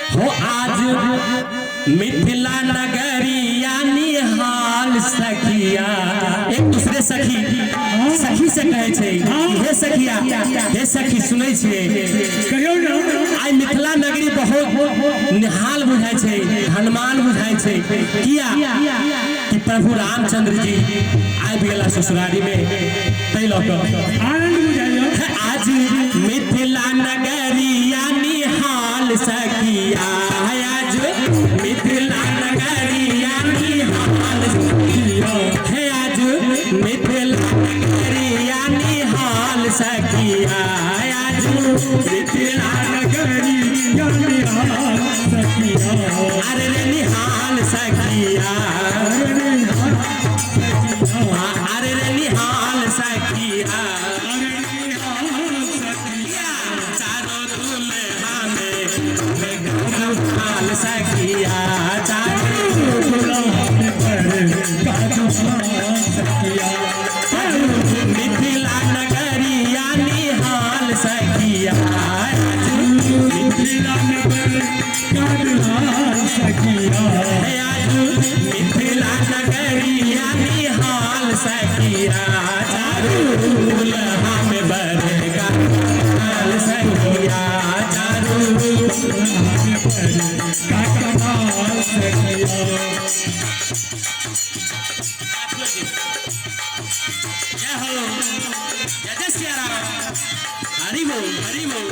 हो आज मिथिला नगरिया निहाल सखिया। एक दूसरे सखी सखी से कहे छे हे सखिया हे सखी सुनै छे कहियो ना आई मिथिला नगरी बहुत निहाल बुझाय छे हनुमान बुझाय छे किया कि प्रभु रामचंद्र जी आबि गेला ससुरारी में तै लक आनंद बुझाइयो। आज मिथिला नगरिया निहाल सखिया आज मिथिला नगरिया निहाल सखिया है आज मिथिला नगरिया निहाल सखिया आज मिथिला नगरिया निहाल सखिया। अरे रे निहाल सखिया अरे रे निहाल सखिया चारों दुल्हा में निहाल सखिया चारों दुल्हा सखिया मिथिला नगरिया निहाल सखिया मिथिला नगरिया निहाल सखिया मिथिला नगरिया निहाल सखिया चारों दुल्हा में बरगा निहाल सखिया चारों दुल्हा में बरगा कमाल सखिया। जय हो जय श्री राम हरि बोल हरि बोल।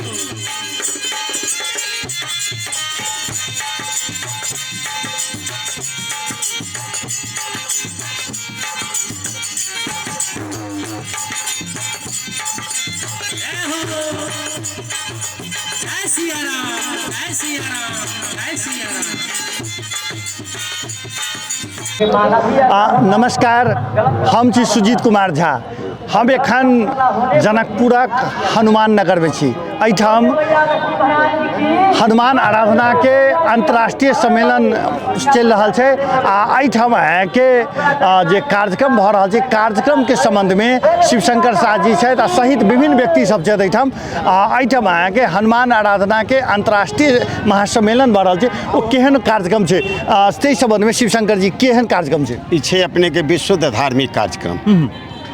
जय हो जय श्री राम जय श्री राम जय श्री राम। नमस्कार, हम छी सुजीत कुमार झा। हम एखन जनकपुरक हनुमान नगर में छी। एहिठाम हनुमान आराधना के अंतर्राष्ट्रीय सम्मेलन चल रहा है आ एहिठाम के जे कार्यक्रम भ रहा है कार्यक्रम के संबंध में शिवशंकर शाह जी छथि आ सहित विभिन्न व्यक्ति सब छथि एहिठाम के हनुमान आराधना के अंतर्राष्ट्रीय महासम्मेलन भ रहा है वो केहन कार्यक्रम है ताहि संबंध में शिवशंकर जी केहन कार्यक्रम है ई छै अपने के विश्व धार्मिक कार्यक्रम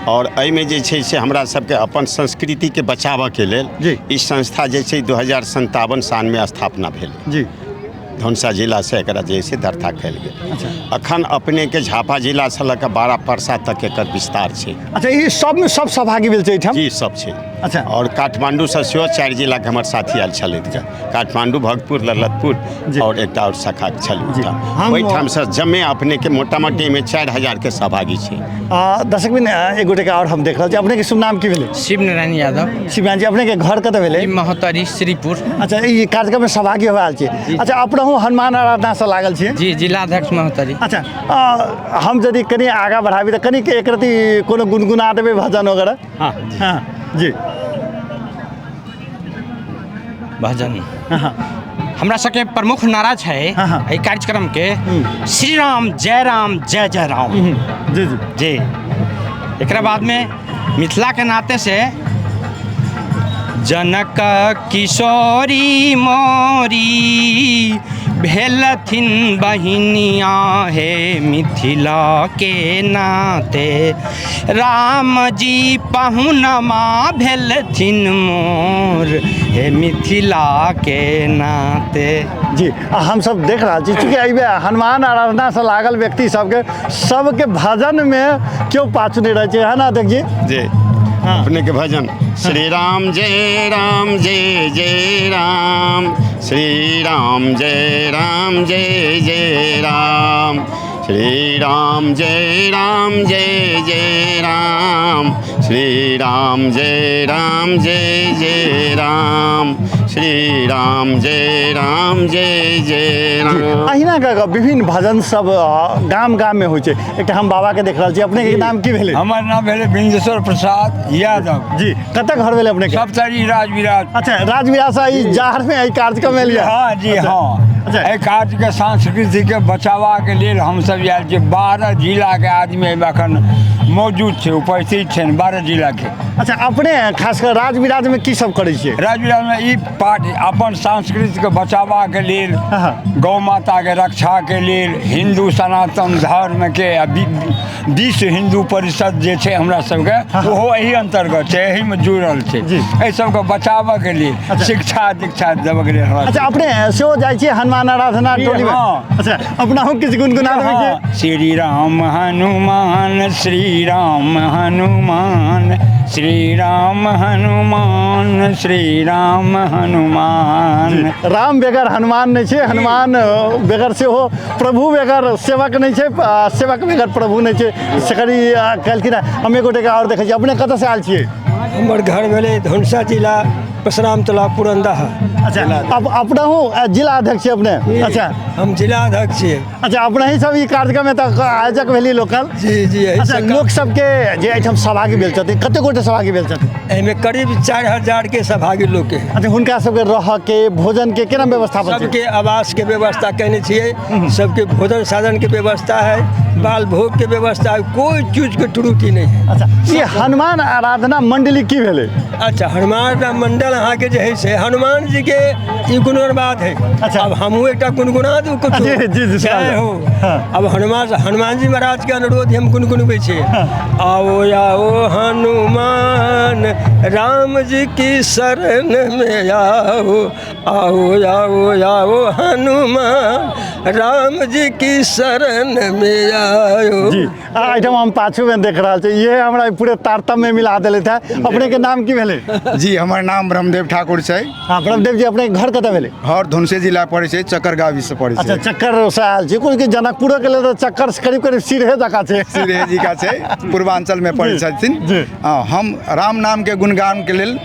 और एहिमे जे छै से हमरा सबके अपन संस्कृति के बचाव के लेल ई संस्था जे छै 2057 साल में स्थापना भेल जी धनसा जिला से एकरा जे से धरता कल गेल। अखन अपने के झापा जिला से लऽ कऽ 12 परसा तक एकर विस्तार छै। अच्छा ये सब में सब सहभागी भेल छै एहिठाम जी सब छै। अच्छा और काठमांडू से सेहो 4 जिला के हमर साथी आयल छलथि काठमांडू भोजपुर ललितपुर और एक और शाखा छल ओहिठाम से जमे अपने के मोटा मोटी में 4000 के सहभागी छै। दर्शक बिन एक गोटे और हम देख रहे हैं अपने के शुभ नाम की भेले शिव नारायण यादव। शिव नारायण जी अपने के घर कत भेले महोत्तरी श्रीपुर। अच्छा ये कार्यक्रम में सहभागी होल छी। अच्छा अपना हनुमान आराधना से लागल छी जी जिलाध्यक्ष महोत्तरी। अच्छा हम यदि कनी आगा बढ़ाबी तो कनी एक रति कोनो गुनगुना देबे भजन वगैरह। हाँ हाँ जी भजन हमरा सबके प्रमुख नारा है एहि कार्यक्रम के श्री राम जय राम जी जी जी। एक बाद में मिथिला के नाते से जनक किशोरी मोरी भेलथिन बहिनिया हे मिथिला के नाते राम जी पहुनमा भेलथिन मोर हे मिथिला के नाते जी। हम सब देख रहा छी चूँकि अइबे हनुमान आराधना से लागल व्यक्ति सबके भजन में क्यों पाछू नहीं रहे है ना अध्यक्ष जी जी अपने के भजन श्री राम जय जय राम श्री राम जय जय राम श्री राम जय जय राम श्री राम जय जय राम श्री राम जय जय राम। अहिना का विभिन्न भजन सब गाम गाम में हो एक हम बाबा के देख रहा छी। अपने के नाम की भेले? हमार नाम भेले बिंदेश्वर प्रसाद यादव जी। कतक घर भेले अपने के? सप्तरी राजविराज। अच्छा राजविराज से जाहर में आई कार्यक्रम में लिया। हाँ जी हाँ। अच्छा कार्य के संस्कृति के बचावा के लिए हम सब आयल छी 12 जिला के आदमी अखन मौजूद छै, उपस्थित छै 12 जिला के। अच्छा, अपने खासकर राज विराज में की सब करै छियै? राजविराज में ई पाठ अपन संस्कृति के बचावा के लेल, गौ माता के रक्षा के लेल, हिंदू सनातन धर्म के विश्व हिंदू परिषद जे छै हमरा सबके, ओहो एही अंतर्गत छै, एही में जुड़ल छै। एहि सबके बचावा के लेल शिक्षा दीक्षा देबऽ के लेल। अच्छा, अपने सेहो जाइ छियै हनुमान आराधना टोली में? अच्छा, अपना हम किसी गुनगुना देबै कि श्री राम हनुमान, श्री राम हनुमान, श्री राम हनुमान, श्री राम हनुमान। राम बेगर हनुमान नहीं छै, हनुमान बेगर से हो, प्रभु बेगर सेवक नहीं छै, सेवक बेगर प्रभु नहीं छै। सकरी कहलखिन हम एक गोटे और देखै छी। अपने कतऽ से आयल छियै? हमर घर भेलै धनुषा जिला परशुराम तालाब पुरंदहा। अच्छा, अब अपना हूँ जिला अध्यक्ष अपने? अच्छा, हम जिला अध्यक्ष छियै। अच्छा, अपना ही सब ई कार्यक्रम में तक आयोजक भेली लोकल? जी जी। अच्छा, लोक सबके जे एहिठाम सहभागी भेल छथिन, कते गोटे सहभागी भेल छथिन? एहिमे करीब 4000 के सहभागी लोग के। अच्छा, हुनका सबके रह के भोजन के केना व्यवस्था छै? सबके आवास के व्यवस्था केने छियै, सबके भोजन साधन के व्यवस्था है, बाल भोग के व्यवस्था है, कोई चीज के त्रुटि नहीं है। अच्छा, ये हनुमान आराधना मंडली की भेलै? अच्छा, हनुमान मंडल अहाँ के जे है से हनुमान जी के ई गुणगान है। अच्छा, अब हमहू एकटा गुनगुना दू कुछ। जी जी जी, जय हो। अब हनुमान जी महाराज के अनुरोध हम गुनगुनबै छी। आओ आओ हनुमान राम जी की शरण में आओ, आओ आओ आओ हनुमान राम जी की शरण में आओ। जी, आइटम हम पाछू में देख रहा छे, ये हमरा पूरे तारतम्य में मिला देले था। अपने के नाम की भेले? जी, हमर नाम ब्रह्मदेव ठाकुर छै। हाँ, ब्रह्मदेव जी, अपने घर कतऽ भेले? और धनुषे जिला पड़े छै, चक्कर गावी से पड़े छै। अच्छा, चक्कर से आयल छी। कुछ जनकपुर के लिए तो चक्कर करीब करीब सिरहे जका छै। सिरहे जी का छै, पूर्वांचल में पड़े छथिन। हम राम नाम के गुणगान के लेल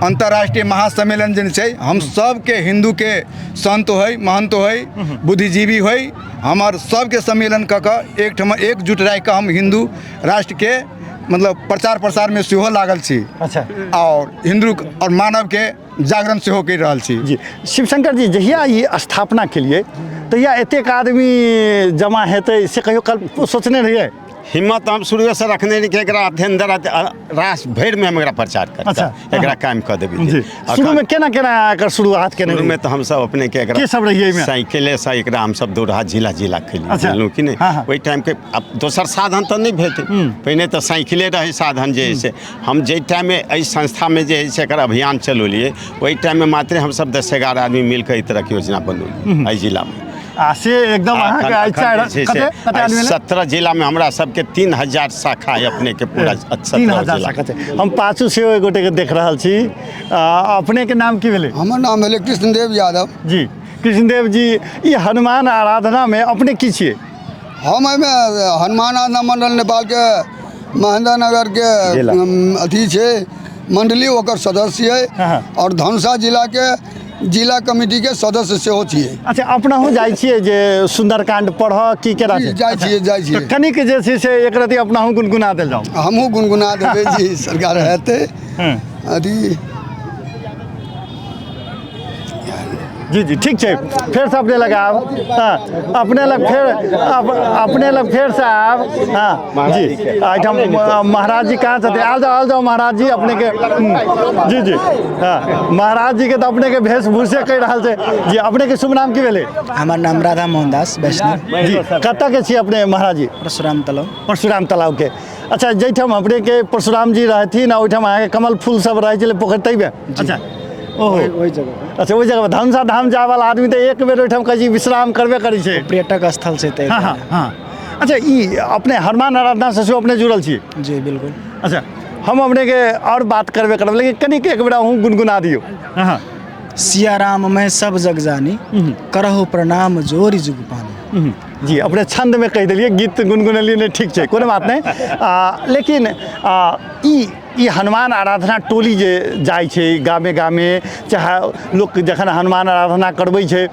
अंतर्राष्ट्रीय महासम्मेलन जे छै, हम सबके हिंदू के संत होइ, महंत होइ, बुद्धिजीवी होइ, हमार सबके सम्मेलन कऽ कऽ एकजुट रह कऽ हम हिंदू राष्ट्र के मतलब प्रचार प्रसार में सेहो लागल छी। अच्छा, और हिंदू और मानव के जागरण सेहो कर रहल छी। जी, शिवशंकर जी, जहिया ये स्थापना के लिए तहिया एतेक आदमी जमा हेतै से कहियो कल सोचने रहिए? हिम्मत हम शुरू से रखने रही कि एकरा अध्ययन रास भर में हम एकरा प्रचार करता। अच्छा, एकरा काम कर देबी। जी, शुरू में केना केना एकर शुरुआत केने? शुरू में तो हम सब अपने के एकरा के सब रहिए में? साइकिले से एकरा हम सब दौड़ा जिला जिला खेली। अच्छा, कि नहीं? ओई टाइम के अब दोसर साधन तो नहीं भेटे। पहले तो साइकिले रहे साधन जे है से। हम जे टाइम में एहि संस्था में जे है से एकर अभियान चलोलिए, वही टाइम में मात्र हम सब 10-11 आदमी मिलकर इस तरह की योजना बनौली एहि जिला में। से एकदम अहाँ के 17 जिला में हमरा सबके 3000 शाखा है अपने के पूरा 3000 शाखा छै। हम पाछू से एक गोटे के देख रहल छी। अपने के नाम की भेले? हमर नाम भेले कृष्णदेव यादव। जी, कृष्णदेव जी, ये हनुमान आराधना में अपने की छिए? हम एहिमे हनुमान आराधना मंडल नेपाल के महेंद्र नगर के अथी छै, मंडली ओकर सदस्य है, और धनुषा जिला के जिला कमिटी के सदस्य सेहो छियै। अच्छा, अपना हो जाइ छियै जे सुंदरकांड पढ़ की केरा छै? जाइ छियै। कनिक जे छै से एक रति अपना हूँ गुनगुना देल जाऊ। हमहूँ गुनगुना देबै जी, सरकार हेतै। अथी जी जी, ठीक है। फिर से अपने लगा अपने लग अपने लग फिर से आब। हाँ जी, आइटम महाराज जी कहाँ थे? आ जाओ महाराज जी, अपने के जी जी। हाँ, महाराज जी के तो अपने के वेशभूषे कह रहा थे जी। अपने के शुभ नाम की भेले? हमार नाम राधा मोहन दास वैष्णव जी। कतऽ के छी अपने महाराज जी? परशुराम तालाब। परशुराम तालाब के। अच्छा, जैठाम अपने के परशुराम जी रहथिन, ओहिठाम अहाँ के कमल फूल सब रहे छलै पोखरि तैबे? अच्छा, वही जगह। अच्छा, वही जगह धनुषा धाम जाए वाला आदमी तो एक बेर ओहिठाम कहीं विश्राम करबे करै छै। पर्यटक स्थल से तय। हाँ हाँ हाँ। अच्छा, ई अपने हनुमान आराधना से अपने जुड़ल छी? जी बिल्कुल। अच्छा, हम अपने के और बात करबे करब, लेकिन कनिक एक बेर हूँ गुनगुना दियो। हाँ, सिया राम मैं सब जग जानी, करहु प्रणाम जोरी जुग पानी। जी, अपने छंद में कह दिलिए, गीत गुनगुनलिए नहीं, ठीक है, कोनो बात नहीं। लेकिन ई हनुमान आराधना टोली जे जाइ छै गामे गामे, चाहे लोग जखन हनुमान आराधना करबै छै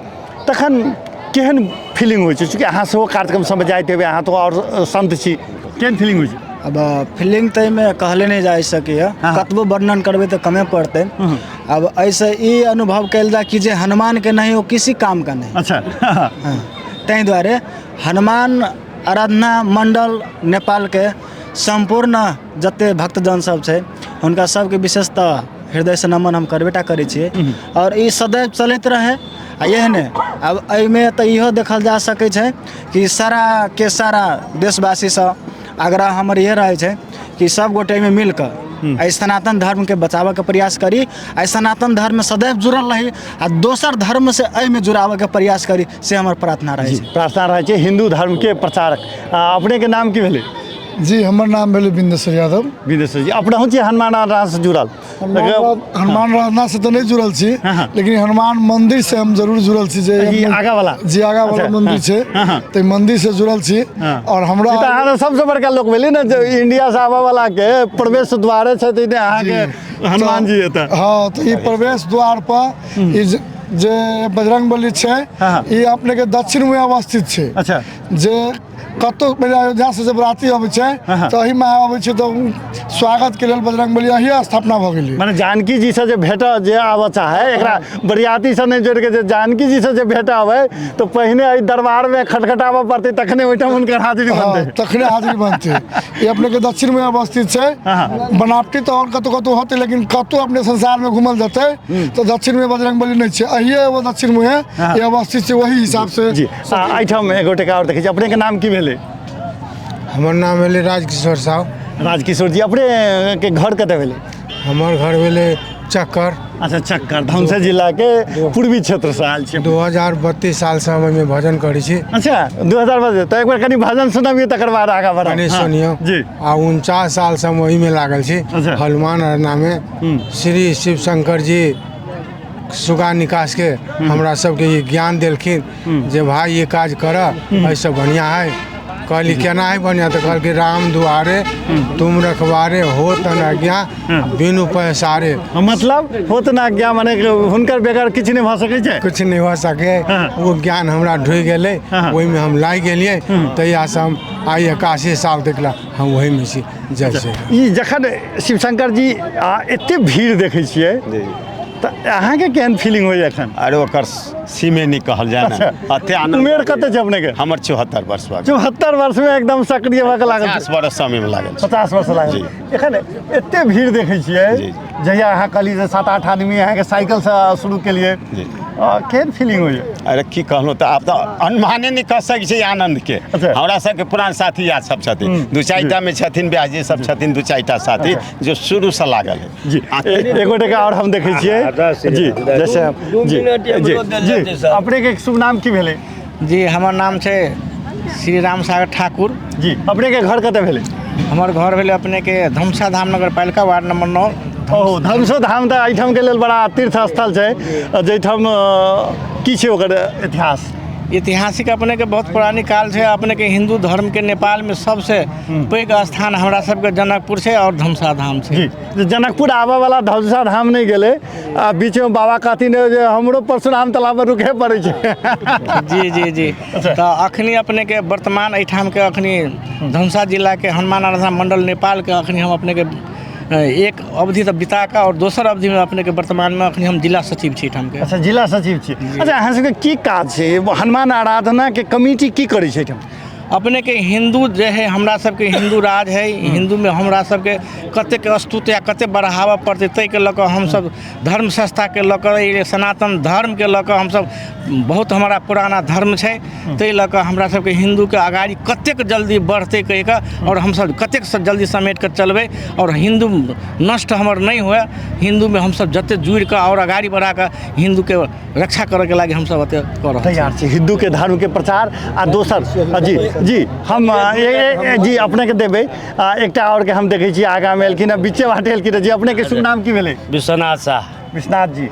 तखन केहन फीलिंग होइ छै? चूँकि अहाँ सेहो कार्यक्रम सब जाइत हेबै, अहाँ तो और संत छी, केहन फीलिंग होइ छै? अब फीलिंग तो में कहले नहीं जा सके, कतबो वर्णन करबे तो कमे पड़ते। अब ऐसे ये अनुभव कैल जा कि जे हनुमान के नहीं वो किसी काम का नहीं। अच्छा, तै द्वारे हनुमान आराधना मंडल नेपाल के संपूर्ण जते भक्तजन सब छै हुनका सबके विशेषतः हृदय से नमन हम करबेटा करै छियै और ई सदैव चलैत रहे। आ एहने अब एहिमे तऽ इहो देखल जा सकै छै कि सारा के सारा देशवासी से आग्रह हमर ये रहे छै कि सब गोटे में मिलकर सनातन धर्म के बचावे के प्रयास करी, सनातन धर्म में सदैव जुड़ल रही आ दोसर धर्म से एहिमे जुड़ावे के प्रयास करी से हमर प्रार्थना रहे छै। प्रार्थना रहे छै हिंदू धर्म के प्रचारक। अपने के नाम की भेले? जी हमर नाम भेले बिंदेश्वर यादव। बिंदेश्वर जी अपना हो हनुमान आराधना से जुड़ल? हनुमान आराधना से तो नहीं जुड़ल छी, लेकिन हनुमान मंदिर से हम जरूर जुड़ल छी। जे आगा वाला जी आगा वाला मंदिर छै तो मंदिर से जुड़ल छी। और हमरा सबसे बड़का लोग भेली ना जो इंडिया से आवा वाला के प्रवेश द्वारे छै तो अहाँ के हनुमान जी एता। हाँ तो ये प्रवेश द्वार पर जे बजरंगबली छै ये अपने के दक्षिण में अवस्थित छै। अच्छा जे कतो पहले अयोध्या से जब राति अबै छै तो एही में अबै छै तो स्वागत के लेल बजरंगबली यही स्थापना भ गेलै। माने जानकी जी से जे भेट जे आवा चाहे एकरा बरियाती से नहीं जोड़ के जे जानकी जी से जे भेट आवे तो पहिने एही दरबार में खटखटावा पड़ते तखने ओइठम उनकर हाजिरी बनते। तखने हाजिरी बनते। ये अपने के दक्षिण में अवस्थित छै। बनावटी तो और कतो कतो होते, लेकिन कतो अपने संसार में घूमल जाते तो दक्षिण में बजरंगबली नहीं छै, अहिए वो दक्षिण में ये अवस्थित छै। वही हिसाब से जी एहिठम एगो टेका और देखै छी। अपने के नाम की भेले? हमर नाम भेले राजकिशोर साहब। राजकिशोर जी अपने के घर कते भेले? हमर घर भेले चक्कर। अच्छा चक्कर धमसा जिला के पूर्वी क्षेत्र से आयल छी। 2032 साल से हम एहिमे भजन करै छी। अच्छा 2032 तो एक बार कनी भजन सुनाबिए तकर बाद आगा बढ़ब। कनी सुनियो जी। आ 49 साल से हम ओहि में लागल छी। हनुमान आराधना में श्री शिव शंकर जी सुगा निकास के हमरा सबके ये ज्ञान देलखिन जे भाई ये काज कर ऐसे बढ़िया है। कहली केना है बढ़िया तो कहल कि राम दुआरे तुम रखवारे हो तनाज्ञा बिनु पैसारे। मतलब हो तनाज्ञा माने हुनकर बेगर किछ नहीं भ सकै छै? कुछ नहीं हो सके। वो ज्ञान हमरा ढुइ गेलै, ओहि में हम लागि गेलियै। तहिया से हम आइ 81 साल तक हम वही में छी। जय श्री राम। ई जखन शिव शंकर जी एते भीड़ देखै छियै तो अहाँ के केहन फीलिंग होय एखन? अरे ओकर सीमे नहीं कहल जाए ना। अते आनंद। उमेर कते छै अपने के? हमर 74 वर्ष बा। 74 वर्ष में एकदम सक्रिय भ के लागल? 50 वर्ष समय में लागल। 50 वर्ष लागल। एखन एते भीड़ देखै छियै जहिया अहाँ कहली जे 7-8 आदमी अहाँ के साइकिल से शुरू केलिए केहन फीलिंग होय? अरे की कहलहुँ तो आप तो अनुमाने नहीं कह सकै छी आनंद के। हमरा सबके पुरान साथी याद सब छथिन, 2-4टा में छथिन ब्याजी सब छथिन, 2-4टा साथी जो शुरू से लागल है। जी एगो टका और हम देखै छियै जी जैसे जी जी अपने के शुभ नाम की भेले? जी हमर नाम छै श्री राम सागर ठाकुर। जी अपने के घर कते भेले? हमर घर भेले अपने के धमसा धाम नगर पालिका वार्ड नंबर 9। ओह धमसो धाम तो एहिठाम के लेल बड़ा तीर्थ स्थल छै, जैठाम की छै ओकर इतिहास? ऐतिहासिक अपने के बहुत पुरानी काल से अपने के हिंदू धर्म के नेपाल में सबसे पैघ स्थान हमरा सबके जनकपुर से और धमसा धाम से। जी जनकपुर आवा वाला धमसा धाम नहीं गेले आ बीच में बाबा कहथिन जे हमरो परशुराम तालाब में रुके पड़े छै। जी जी जी तो अखनी अपने के वर्तमान एठाम के अखनी धमसा जिला के हनुमान आराधना मंडल नेपाल के अखनी हम अपने के एक अवधि तक बिता का और दोसर अवधि में अपने के वर्तमान में अखनी हम जिला सचिव छी ठाम के। अच्छा जिला सचिव छी। अच्छा अहाँ सबके की काज छै? हनुमान आराधना के कमिटी की करै छै ठाम? अपने के हिंदू जे है हमरा सबके हिंदू राज है, हिंदू में हमरा सबके कते के स्तुत या कते बढ़ावा पड़ते तै के लऽ कऽ हम सब धर्म संस्था के लऽ कऽ सनातन धर्म के लऽ कऽ हम सब बहुत हमारा पुराना धर्म छै तै लऽ कऽ हमरा सबके हिंदू के आगाड़ी कतेक जल्दी बढ़ते कहि कऽ और हम सब कतेक से जल्दी समेट कर चलबै और हिंदू नष्ट हमर नहीं हुए। हिंदू में हम सब जते जुड़ कऽ और आगाड़ी बढ़ा कऽ हिंदू के रक्षा करे के लागि हम सब अते कर रहल तैयार छी। हिंदू के धर्म के प्रचार आ दोसर जी जी हम जी अपने के देबै एकटा और के हम देखै छी आगा में एलखिन बीचे बाटे एलखिन। जी अपने के शुभ नाम की भेलै? विश्वनाथ शाह। विश्वनाथ जी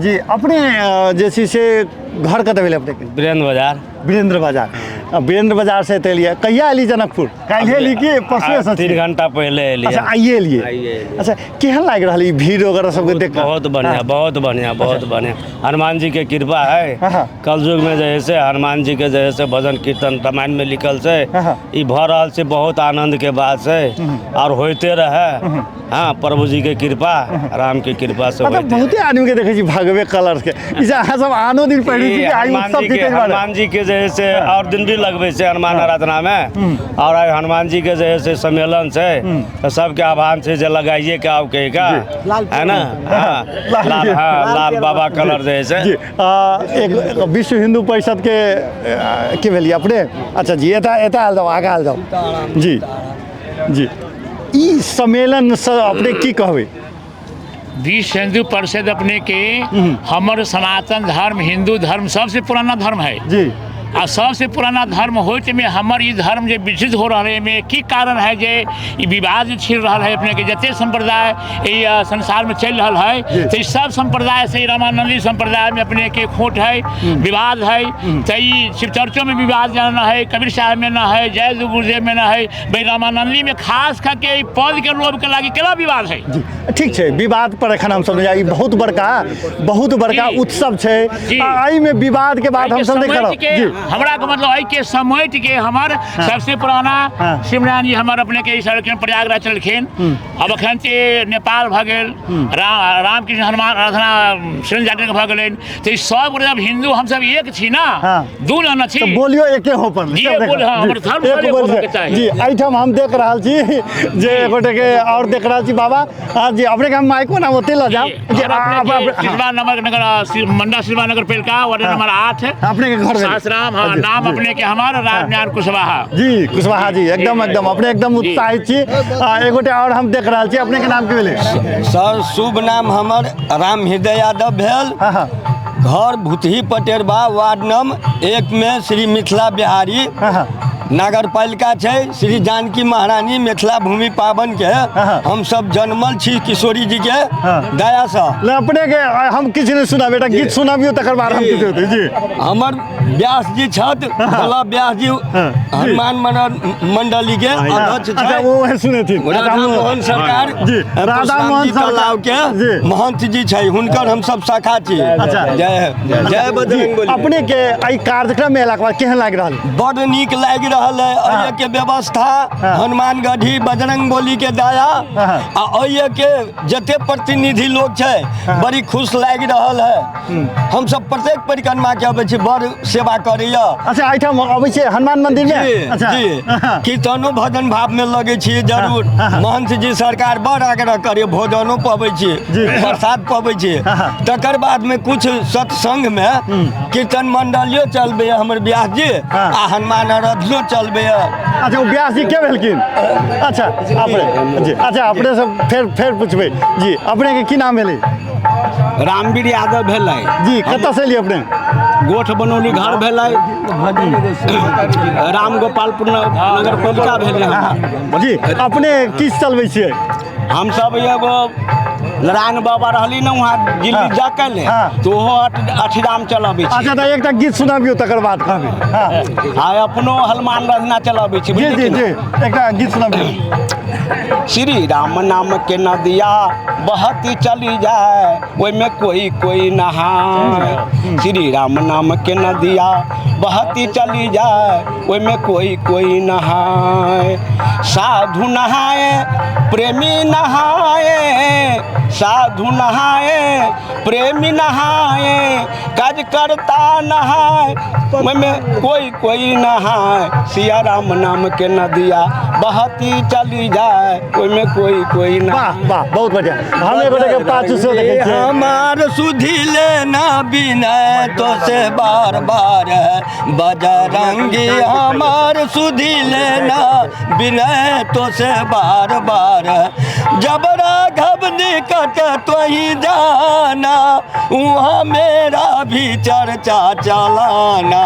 जी अपने जे छै से घर कते भेलै अपने के? वीरेंद्र बाजार। वीरेंद्र बाजार। वीरेंद्र बाजार से एलिए कहिया एली जनकपुर? काल्हि एली कि परसुए से? 3 घंटा पहले एलिए। अच्छा आइए एलिए। अच्छा केहन लाग रहल ई भीड़ वगैरह सबके देख? बहुत बढ़िया बहुत बढ़िया बहुत बढ़िया। हनुमान जी के कृपा है। कलयुग में जैसे हनुमान जी के जैसे भजन कीर्तन रामायण में लिखल से ई भ रहल से बहुत आनंद के बात से और होते रहे। हाँ प्रभु जी के कृपा राम के कृपा से बहुते आदमी के देखे छी भगवे कलर के। ई अहाँ सब आनो दिन पढ़ी छी आई उत्सव जीते बारे? हनुमान जी के जैसे और दिन भी लगबे से हनुमान आराधना में और आइ हनुमान जी के जे से सम्मेलन से तो सबके आह्वान से जे लगाइए के आओ के का है ना लाल बाबा कलर जे से एक विश्व हिंदू परिषद के भेलिए अपने अच्छा जी एता आल जाओ आगे आल जाओ जी जी ई सम्मेलन से अपने की कहबे विश्व हिंदू परिषद अपने के हमर सनातन धर्म हिंदू धर्म सबसे पुराना धर्म है जी आ सबसे पुराना धर्म होते में हमर ई धर्म जे विकसित हो रहा है में की कारण है जे ई विवाद छिड़ रहा है अपने के जते संप्रदाय ई संसार में चल रहा है तो सब संप्रदाय से रामानंदी संप्रदाय में अपने के खोट है विवाद है तो ई शिव चर्चों में विवाद ना है कबीर साहब में ना है जय गुरुदेव में ना है भाई रामानंदी में खास करके पद के लोभ के लागी केना विवाद है ठीक है विवाद पर एखन हम समझ आई बहुत बड़का उत्सव है आई में विवाद के बाद हम सब करब हमरा का मतलब है कि समेट के हमार सबसे पुराना शिवनारायण जी हमार अपने के सड़क प्रयागराज चलखिन अब अखन से नेपाल भ गेल रामकृष्ण हनुमान आराधना श्री जागरण भ गेलन तो सब जब हिंदू हम सब एक छी ना दू न छी तो बोलियो एके हो पर जी बोल हां हमर धर्म से जी एठम हम देख रहल छी जे गोटे के और देख रहल छी बाबा हां जी अपने के माइको ना ओते ल जाओ जी सिलवा नगर मंडा सिलवा नगर पेलका वार्ड नंबर 8 अपने के घर सासराम नाम अपने के हमारा रामनारायण कुशवाहा जी कुशवाहा जी एकदम अपने एकदम उत्साहित छी एगोटे और हम देख रहल छी अपने के नाम के भेले सर शुभ नाम हमर राम हृदय यादव भेल घर भूतही पटेरबा वार्ड नंबर 1 में श्री मिथिला बिहारी नगर पालिका छै श्री जानकी महारानी मिथिला भूमि पावन के हम सब जन्मल छी किशोरी जी के दया से अपने के हम किछ नहीं सुना बेटा गीत सुनाबियो तकर बाद हम किछ होते जी हमर व्यास जी छत भोला व्यास जी हनुमान मंडली के अध्यक्ष छै अच्छा वो है सुने थी राधा मोहन सरकार जी राधा मोहन सरकार के महंत जी छै हुनकर हम सब शाखा छी अच्छा जय बजरंगबली अपने के आई कार्यक्रम में एला के बाद केहन लाग रहल बड़ नीक लाग रहल है के व्यवस्था हनुमानगढ़ी बजरंगबली के दया आ के जते प्रतिनिधि लोग छै बड़ी खुश लाग रहल है हम सब प्रत्येक परिक्रमा के अबै छी बड़ सेवा करैया अच्छा आइठम अबै छै हनुमान मंदिर में अच्छा जी कीर्तनो भजन भाव में लगे छी जरूर महंत जी सरकार बड़ आग्रह करे भोजनो पबै छी प्रसाद पबै छी तकर बाद में कुछ सत्संग में कीर्तन मंडलियो चलबे हमर व्यास जी आ हनुमान आराधनो चलबे अच्छा वो व्यास जी के भेलखिन अच्छा अपने जी अच्छा अपने से फिर पूछबे जी अपने के की नाम भेलै रामवीर यादव भेलै जी कतऽ से एलियै अपने गोठ बनौली घर भेलै राम गोपालपुर नगर पालिका भेलै जी अपने किस चलबै छियै हम सब एगो नारायण बाबा रहली ना वहाँ दिल्ली जाके ले तो अठीराम चलाबै छी अच्छा तो एकटा गीत सुनाबियो तकर बाद कहबै हां अपनो हनुमान रचना चलाबै छी जी जी जी एकटा गीत सुनाबियो श्री राम नाम के नदिया बहती चली जाए ओइ में कोई नहाए श्री राम नाम के नदिया बहती चली जाए ओइ में कोई नहाए साधु नहाए प्रेमी नहाए साधु नहाए प्रेमी नहाए काज करता नहाए में कोई नहाए सिया राम नाम के नदिया बहती चली जाए ओइ में कोई नहाए वाह बहुत बढ़िया हम एगो के पाछू से देखे छियै हमार सुधी लेना बिनय तो से बार बजरंगी हमार सुधी लेना बिनय तो से बार जब राघव निकट तो ही जाना वहाँ मेरा भी चर्चा चलाना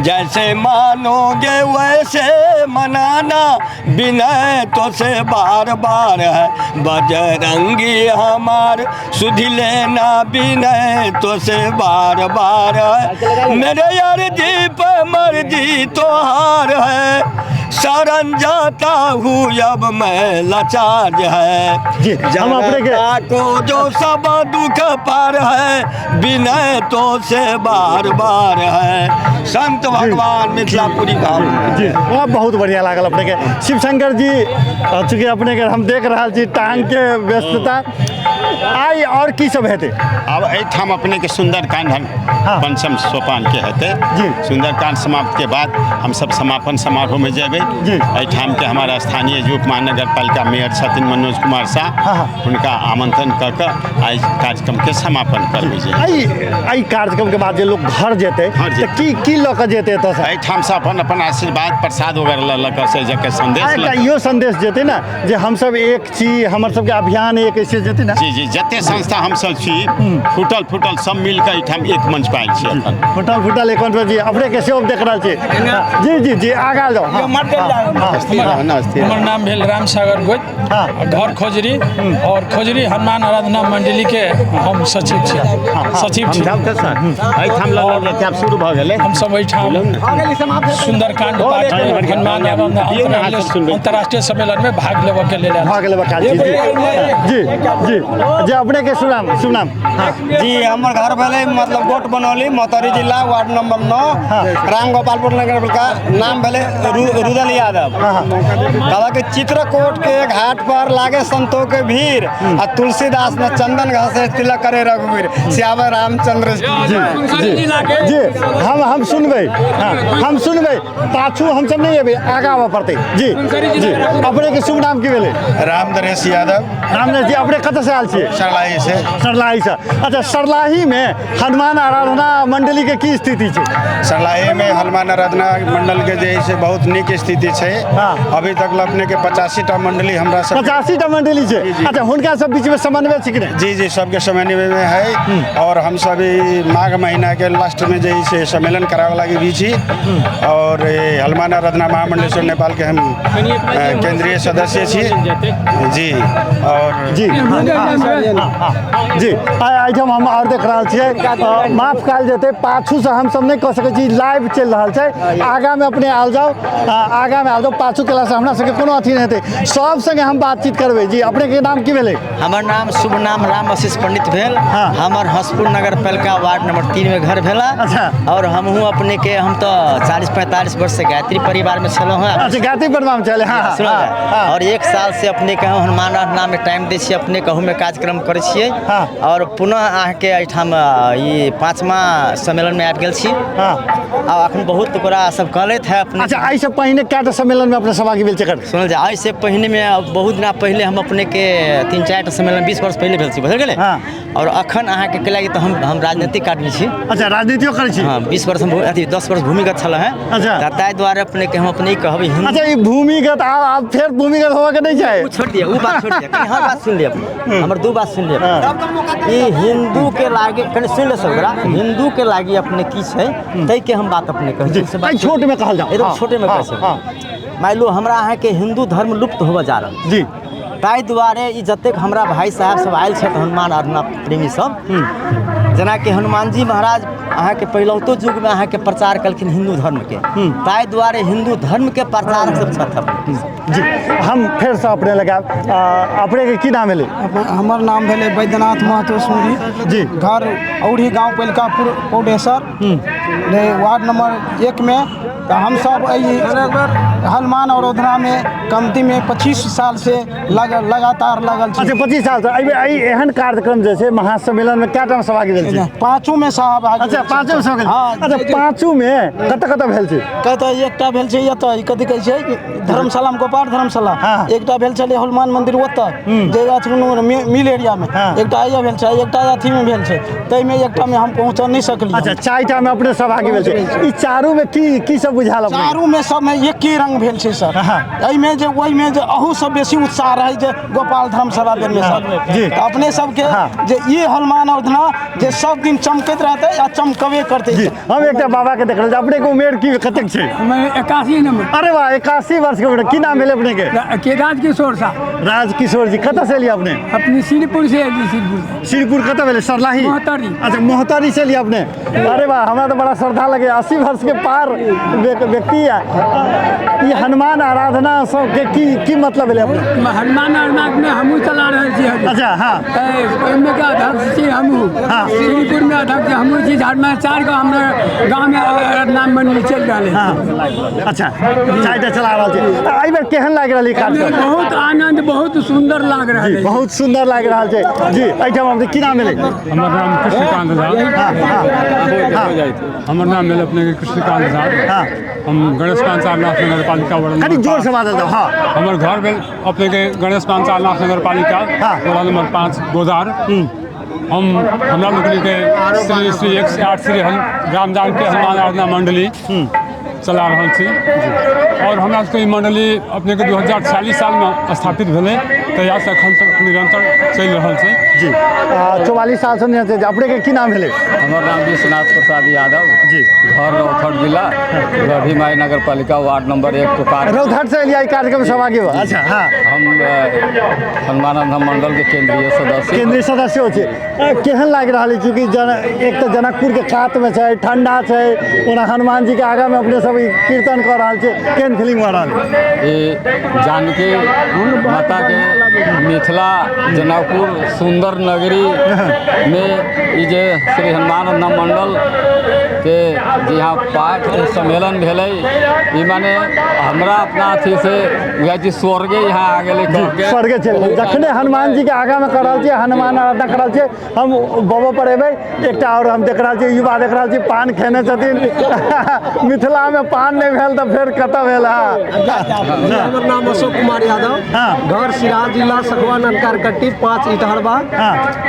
जैसे मानोगे वैसे मनाना बिनय तो से बार है बजरंगी हमार सुधी लेना बिनय तो से बार है मेरे यार जी पे मर्जी तो हार है शरण जाता हूँ अब मैं लाचार है जनता को जो सब दुख पार है बिनय तो से बार है संत भगवान मिथिलापुरी भाव जी बहुत बढ़िया लागल अपने के शिवशंकर जी चूँकि अपने के हम देख रहा छी टांग के व्यस्तता आई और की सब हेतै अब एहिठाम अपने के सुंदरकांड पंचम सोपान के हेतै जी सुंदरकांड समाप्त के बाद हम सब समापन समारोह में जेबै जी एहिठाम के हमारा स्थानीय जो महानगर पालिका मेयर छथिन मनोज कुमार शाह उनका आमंत्रण कर के आई कार्यक्रम के समापन करबै जे आई कार्यक्रम के बाद जे लोग घर जेतै त की ल के जेतै त एहिठाम से अपन अपन आशीर्वाद प्रसाद वगैरह ल के से जके संदेश इहो संदेश जेतै ना जे हम सब एक छी हमर सब के अभियान एक ऐसे जेतै ना जी जते संस्था हम सब छी फुटल सब मिल के एहिठाम एक मंच पाइल छी अपन फुटल एक मंच जी अपने के सेव देख रहल छी जी जी आगा जाओ हमर नाम भेल राम सागर गोज घर खोजरी और खोजरी हनुमान आराधना मंडली के हम सचिव छी एहिठाम ल शुरू भ गेलै हम सब एहिठाम सुंदरकांड पाठ हनुमान अंतर्राष्ट्रीय सम्मेलन में भाग लेबे के लेल जी जी जी अपने के शुभ नाम जी हमर घर भेले मतलब गोट बनौली मोहतरी जिला वार्ड नंबर 9 राम गोपालपुर नगर का नाम भेले रुदल यादव दादा के चित्रकूट के घाट पर लागे संतों के भीड़ आ तुलसीदास ने चंदन घासे तिलक करे रघुवीर श्याम रामचंद्र जी जी हम सुनबे हम सुनबे पाछू हम सब नहीं अबे आगा आवा पड़ते जी जी अपने के शुभ नाम की भेले रामदरेश यादव जी अपने कत से आल छी सरलाही से अच्छा सरलाही में हनुमान आराधना मंडली के की स्थिति छै सरलाही में हनुमान आराधना मंडल के जे है से बहुत निक स्थिति छै अभी तक अपने के 85टा मंडली हमरा सब 85टा मंडली छै अच्छा हुनका सब बीच में समन्वय छै कि जी जी सबके समन्वय में है और हम सब माघ महीना के लास्ट में जे है से सम्मेलन करावे लागी भी छी और हनुमान आराधना महामंडलेश्वर नेपाल के हम केंद्रीय सदस्य छी जी और जी जी एहिठाम हम और देख रहल छियै माफ कयल जेतै पाछू से हम सब नहीं कह सकै छी लाइव चल रहल छै आगा में अपने आल जाओ आगा में आल जाओ पाछू केला से हमरा सबके कोनो अथी नहीं हेतै सब संगे हम बातचीत करबै जी अपने के नाम की भेलै हमर नाम शुभ नाम राम आशीष पंडित भेल हमर हंसपुर नगर पालिका वार्ड नंबर 3 में घर भेला और हमहू अपने के हम तो 40-45 वर्ष से गायत्री परिवार में छलौ हैं अच्छा गायत्री परिवार में चले हां और 1 साल से अपने के हनुमान आराधना में टाइम दै छी अपने कहू में कार्यक्रम करै छियै और पुनः अहाँ के एठाम ई 5वां सम्मेलन में आबि गेल छी आ अखन बहुत गोरा सब कहलैत है अपने अच्छा आई से पहिने कएटा सम्मेलन में अपने सहभागी भेल छकर सुनल जा आई से पहिने में बहुत दिन पहले हम अपने के 3-4 सम्मेलन 20 वर्ष पहले भेल छी बुझल गेलै और अखन अहाँ के कला तो हम राजनीतिक आदमी छी अच्छा राजनीतियो करै छी हां 20 वर्ष हम अथी 10 वर्ष भूमिगत छल है अच्छा ताहि द्वारा अपने के हम अपने कहबै अच्छा ई भूमिगत आप फिर भूमिगत होवा के नहीं चाहे छोड़ दिया वो बात छोड़ दिया हर बात सुन लिया अपने हमर दो बात सुन लिया ई हिंदू के लागे कने सुन ले सब गोरा हिंदू के लागी अपने की छै तै के हम बात अपने कहै छी छोटे में कहल जाओ एकदम छोटे में कह छै मान लो हमरा अहाँ के हिंदू धर्म लुप्त होबे जा रहल जी ताहि दुआरे ई जतेक हमरा भाई साहब सब आयल छथि हनुमान आराधना प्रेमी सब जेना कि हनुमान जी महाराज अहाँ के पहिलौतो युग में अहाँ के प्रचार कलखिन हिंदू धर्म के ताहि दुआरे हिंदू धर्म के प्रचारक सब छथि जी हम फिर से अपने लगाब अपने के की नाम भेलै हमर नाम भेलै बैद्यनाथ महतो सूरी जी घर औढ़ी गांव पलिकापुर पौडेसर वार्ड नंबर 1 में तो हम सब हनुमान आराधना में कमती में 25 साल से लगातार लगल छी अच्छा 25 साल से एहन कार्यक्रम जे छै महासम्मेलन में कएटा में सहभागी भेल छी पांचों में सहभागी अच्छा पांचों में सहभागी अच्छा पांचों में कत भेल छी कत एकटा भेल छै एतय कथि कहै छै धर्मशाला में गोपाल धर्मशाला एकटा भेल छलै हनुमान मंदिर ओतय जे गाछुन मिल एरिया में एकटा आइया भेल छै एकटा अथी में भेल छै तै में एकटा में हम पहुंच नहीं सकलियै अच्छा चारिटा में अपने सहभागी भेल छै ई चारू में की सब बुझाल अपने चारू में सब में एक ही रंग भेल छै सर एहि में जे ओहि में जे अहू सब बेसी उत्साह रहे जे गोपाल धर्मशाला देन में सब जी अपने सब के जे ये हनुमान आराधना जे सब दिन चमकैत रहते या चमकबे करते जी हम एकटा बाबा के देख रहल अपने के उम्र की कतेक छै मैं 81 नंबर अरे वाह 81 वर्ष के बेटा की नाम भेले अपने के राजकिशोर साहब राजकिशोर जी कत से लिया अपने अपनी श्रीपुर से श्रीपुर कत भेले सरलाही मोहतरी अच्छा मोहतरी से लिया अपने अरे वाह हमरा तो बड़ा श्रद्धा लगे 80 वर्ष के पार व्यक्ति है ये हनुमान आराधना सब के की मतलब भेलै अपने? हनुमान आराधना में हमहूँ चला रहे छी। अच्छा हाँ ओहिमे के अध्यक्ष छी हमहूँ। श्रीपुर में अध्यक्ष हमहूँ छी। झाड़मा 4 गो हमरा गाँव में आराधना मंडली चल रहा है। हाँ अच्छा 4टा चला रहल छै। एहि बेर केहन लागि रहल कार्यक्रम? बहुत आनंद, बहुत सुंदर लाग रहा है। बहुत सुंदर लागि रहल छै जी। एहिठाम अपने की नाम भेलै? हमर नाम कृष्णकांत झा। हमर नाम भेल अपने के कृष्णकांत झा। हम गणेश पांचालनाथ नगर पालिका वार्ड कनी जोर से बात दो। हाँ हमर घर भेल अपने के गणेश पांचालनाथ नगर पालिका वार्ड नंबर 5 गोदार। हम हमरा लोकनि के श्री 108 श्री राम जानकी हनुमान आराधना मंडली चला रहल छी और हमरा सबके ई मंडली अपने के 2046 साल में स्थापित भेलै। तहिया से एखन तक निरंतर चलि रहल छै जी। 44 साल से निरंतर। अपने के की नाम भेलै? हमर नाम विश्वनाथ प्रसाद यादव जी। घर रौथट जिला गढ़ी माई नगर पालिका वार्ड नंबर 1 टोकार। रौथट से एलिया कार्यक्रम सहभागी हो? अच्छा हाँ। हम हनुमान आराधना मंडल के केंद्रीय सदस्य हो छै। केहन लागि रहल है? चूँकि एक तो जनकपुर के कात में छै, ठंडा छै, ओना हनुमान जी के आगा में अपने सब कीर्तन कर रहा है। केहन फीलिंग हो रहा है? ये जानकी माता के मिथिला जनकपुर सुंदर नगरी में ई जे श्री हनुमान आराधना मंडल के यहाँ पाठ सम्मेलन भेलै, ई माने हमरा अपना अथी से वह जी स्वर्गे यहाँ आ गेलै। स्वर्गे चल जखने हनुमान जी के आगा में कर रहा है, हनुमान आराधना कर रहा है। हम बाबा पर एबै एक और हम देख रहा है, युवा देख रहा है पान खेने छथिन। मिथिला में पान नहीं भेल तो फिर कतऽ भेल? हमर नाम अशोक कुमार यादव। घर सिराज जिला सखवा ननकारकट्टी 5 इटहरबा।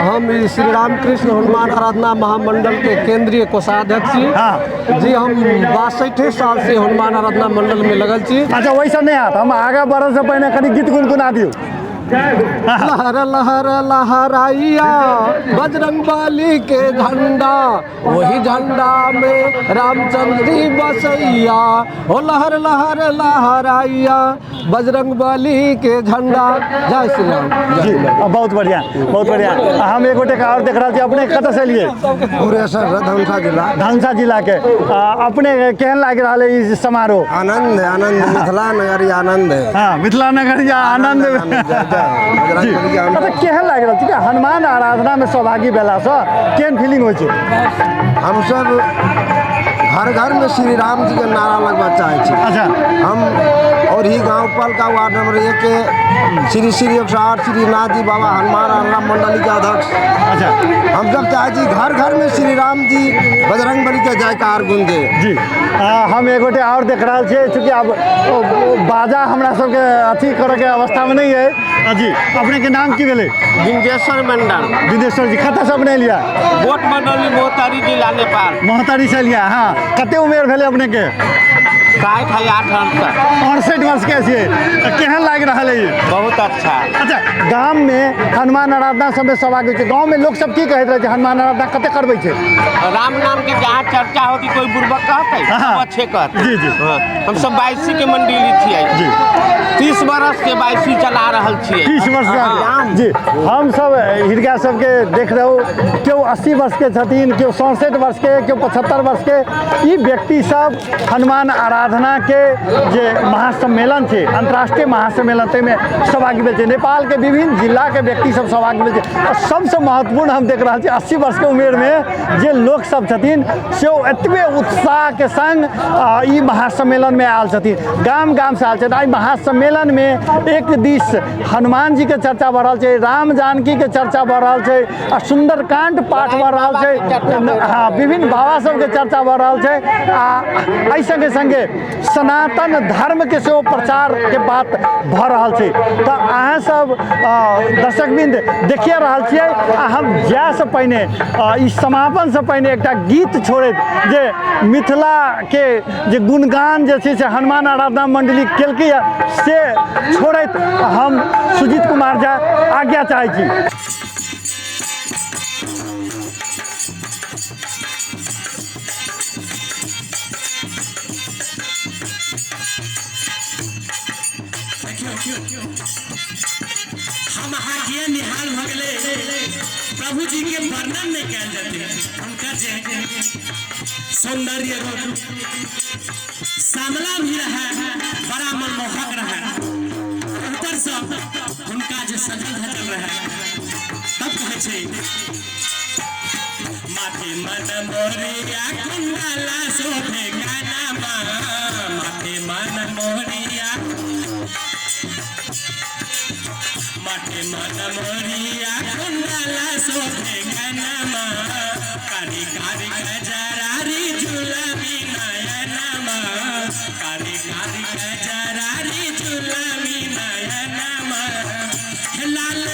हम श्री रामकृष्ण हनुमान आराधना महामंडल के केंद्रीय कोषाध्यक्ष जी। हम 62 साल से हनुमान आराधना मंडल में लगल छी। अच्छा वैसा नहीं आता, हम आगे बढ़े से पहले कनी गीत गुनगुना दियो। लहर लहर लहराइया बजरंगबली के झंडा, वही झंडा में रामचंद्र जी बसैया। हो लहर लहर लहराइया बजरंगबली के झंडा। जय श्री राम जी। बहुत बढ़िया बहुत बढ़िया। हम एक गोटे का और देख रहा थी। अपने कतऽ से लिए? धनसा जिला। धनसा जिला के। अपने केहन लागि रहल है ई समारोह? आनंद आनंद मिथिला नगरी आनंद है। हाँ मिथिला नगरी आनंद। केहन लागि रहल छै? हनुमान आराधना में सहभागी भेला से केहन फीलिंग होइ छै? हम सब घर घर में श्री राम जी के नारा लगवा चाहे छी। अच्छा हम और ही गांव पालिका वार्ड नंबर 1 के श्री 108 श्री नाथ जी बाबा हनुमान आराधना मंडली के अध्यक्ष। अच्छा हम सब चाहे छी घर घर में श्री राम जी बजरंगबली के जयकार गूंजे जी। हम एक गोटे और देख रहा छे, चूँकि अब बाजा हमरा सबके अथी करे के अवस्था में नहीं है जी। अपने के नाम की भेले? विंदेश्वर मंडल। विंदेश्वर जी कतऽ से अपने लिया? गोट मंडली मोहतारी जिला नेपाल। मोहतारी से लिया। हाँ कते उम्र भेले अपने के? 68 वर्ष के छियै। केहन लागि रहल है? बहुत अच्छा। अच्छा गाम में हनुमान आराधना सब में सहभागी छै। गाँव में लोग सब की कहैत रहे छै हनुमान आराधना कते करबै छै? राम नाम के जहाँ चर्चा होती कोई बुर्बक कहते अच्छे कहते। जी जी। हम सब 22 के मंडली छियै जी। 30 वर्ष के 22 चला रहल छियै। 30 वर्ष जी। हम सब हिरगा सबके देख रहे हो, केओ 80 वर्ष के छथिन, केओ 67 वर्ष के, केओ 75 वर्ष के। ई व्यक्ति सब हनुमान आराधना के जे महासम्मेलन छै, अंतर्राष्ट्रीय महासम्मेलन में सहभागी भेल छै। नेपाल के विभिन्न जिला के व्यक्ति सब सहभागी भेल छै। और सबसे महत्वपूर्ण हम देख रहा छी 80 वर्ष के उम्र में जे लोग सब छथिन से एतबे उत्साह के संग ई महासम्मेलन में आयल छथिन। गाम गाम से आयल छथिन। आई महासम्मेलन में एक दिस हनुमान जी के चर्चा बढ़ रहा है, राम जानकी के चर्चा बढ़ रहा है, आ सुंदरकांड पाठ बढ़ रहा है। हाँ विभिन्न बाबा सब के चर्चा बढ़ रहा है। आ संगे संगे सनातन धर्म के सेहो प्रचार के बात भ रहा है। तो अहाँ सब दर्शकबिंद देखिए रहल छियै। हम जाए से पहिने ई समापन से पहिने एकटा गीत छोड़ैत जे मिथिला के जे गुणगान जे छै से हनुमान आराधना मंडली केलकै से छोड़ैत हम सुजीत कुमार झा आज्ञा चाहै छी। हम अहाँ के निहाल भ गेले प्रभु जी के वर्णन नहीं कल जाते उनका जे सौंदर्य रूप सामला भी रहा बड़ा मनमोहक रहा ऊपर से उनका जो सजल धजल रहा तब कहे छे माथे मन मोरिया कुंडला शोभे गाना माथे मन मोरिया माथे मन मोरिया कुंडला शोभे गाना कारी कारी गजरारी झुलमी नयनमा कारी कारी गजरारी झुलमी नयनमा लाल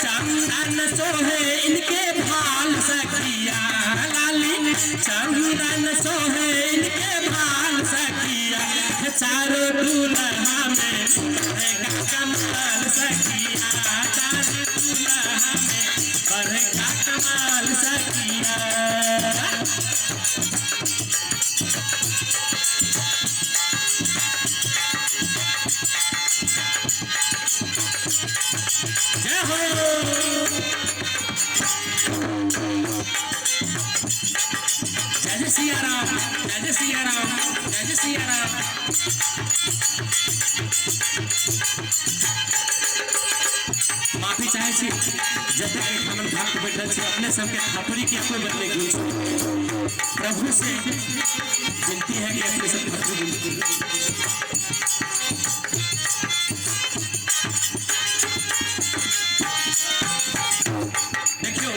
चंदन सोहे इनके भाल सखिया लाली चंदन सोहे इनके भाल सखिया चारों दूल्हा में कमाल सखिया चारों दूल्हा में बड़का कमाल सखिया जय हो जय सिया राम जय सिया राम जय सिया राम माफी चाहे छी जब तक हमन भक्त बैठल छी अपने सबके थापरी के कोई बदले गुण प्रभु से विनती है कि अपने सब भक्त देखियो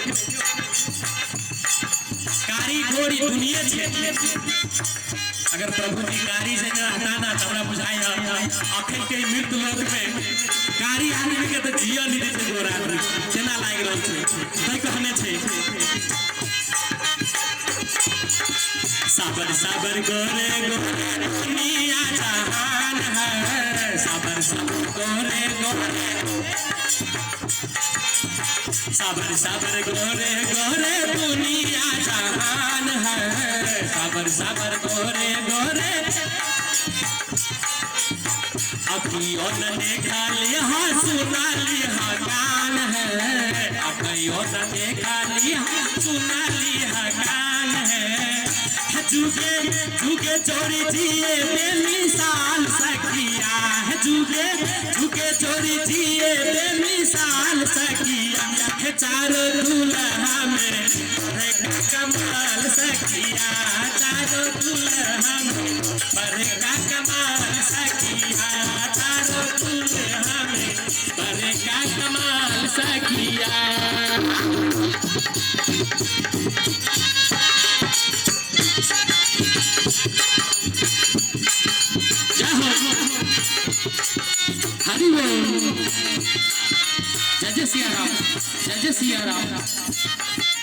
कारी घोड़ी दुनिया छे अगर प्रभु जी कारी से हटाना तो हमरा बुझाई अखन के मृत्यु लोक में कारी आदमी के तो जिया नहीं देते गोरा केना लाग रहल छै तै कहने छै साबर साबर गोरे गोरे दुनिया जहान है साबर साबर गोरे गोरे साबर साबर गोरे गोरे दुनिया जहान है साबर साबर गोरे गोरे अखियों न देखा लिहा सुना लिहा गान है अखियों न देखा लिहा सुना लिहा गान है जुगे जुगे चोरी जिए बेमिसाल सखिया है जुगे जुगे चोरी जिए बेमिसाल सखिया है चारों दूल्हा में कमाल सखिया चारों दूल्हा में बड़का कमाल सखिया चारों दूल्हा में बड़का कमाल सखिया हरि बोल जय सिया राम जय सिया राम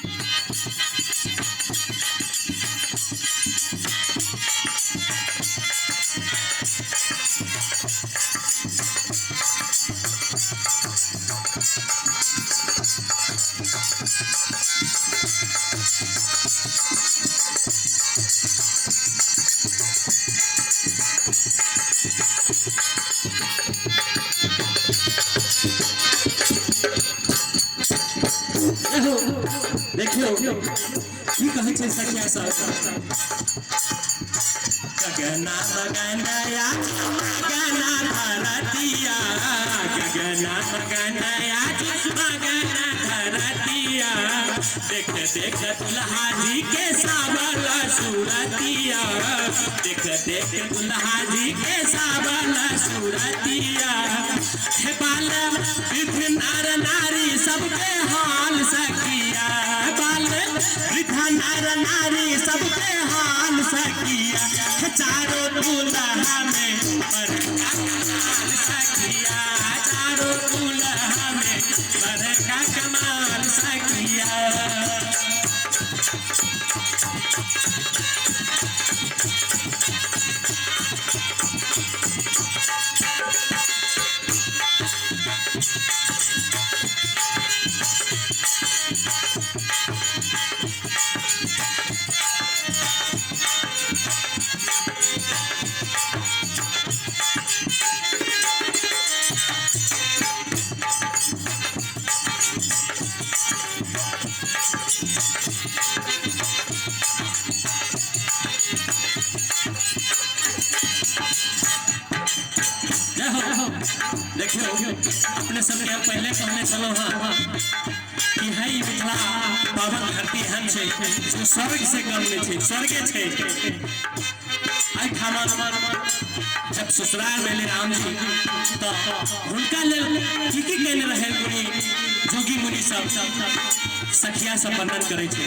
देखियो की कहै छै सखिया सब गगना मगनया गगना धरतिया गगना मगनया गगना धरतिया देख देख दुल्हा जी के सावल सूरतिया देख देख दुल्हा जी के सावल सूरतिया हे बाल विधि नर नारी सबके हाल सखिया बाल वृद्धा नर नारी सबके हाल सखिया चारों दूल्हा में बड़का कमाल सखिया चारों दूल्हा में बड़का कमाल सखिया देखियो अपने सबके हम पहले कहने चलो हाँ कि है मिथिला पावन धरती हम छे जो स्वर्ग से कम नहीं छे स्वर्गे छे आई ठामा जब ससुराल में ले राम जी तो उनका ले की कहने रहे मुनि जोगी मुनि सब सखिया सब वर्णन करे छे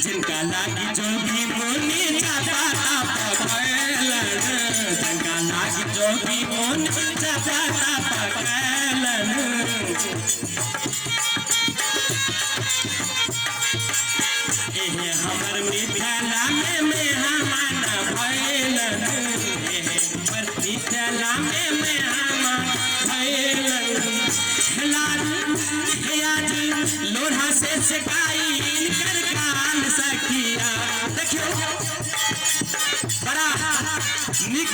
जिनका लागी जोगी मुनि चापाता पकड़लन जिनका लागी जोगी मुनि चापाता पकड़लन एहे हमर मिथिला में मेहमान भइलन एहे हमर मिथिला में मेहमान भइलन आज लोढ़ा से सिकाई कर कान सखिया देखियो बड़ा निक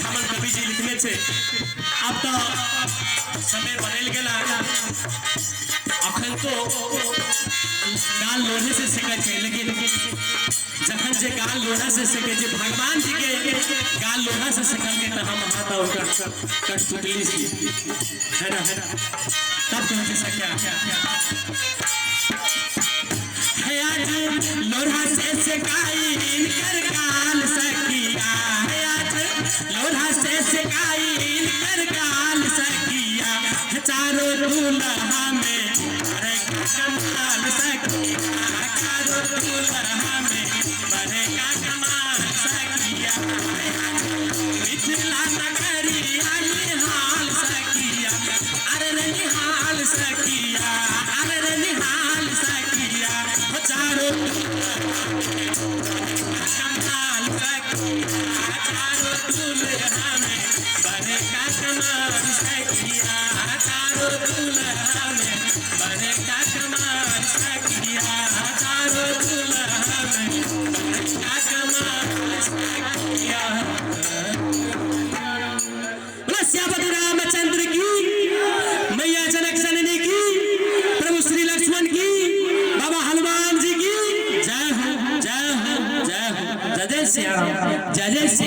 हमर कवि जी लिखने छे अब तो समय बदल गेला अखन तो गाल लोढ़े से सिखै छै लेकिन जखन जे गाल लोढ़ा से सिखे जे भगवान जी के गाल लोढ़ा से सिखल के त हम हाथ ओकर कठपुतली है ना तब कह से सकिया है आज लोढ़ा से सिखाई कर काल सखिया है आज लोढ़ा से सिखाई कर काल सखिया चारों दूल्हा में अरे कमाल सखिया चारों दूल्हा में बड़े का कमाल सखिया मिथिला नगरिया निहाल सखिया अरे निहाल सखिया अरे निहाल सखिया चारों कमाल सखिया चारों दूल्हा में बड़े का कमाल सखिया चारों दूल्हा में बड़े का कमाल सखिया चारों दूल्हा में बड़े का कमाल सखिया श्यामपति रामचंद्र की मैया जनक जननी की प्रभु श्री लक्ष्मण की बाबा हनुमान जी की जय हो जय हो जय हो जय जय श्री राम जय जय श्री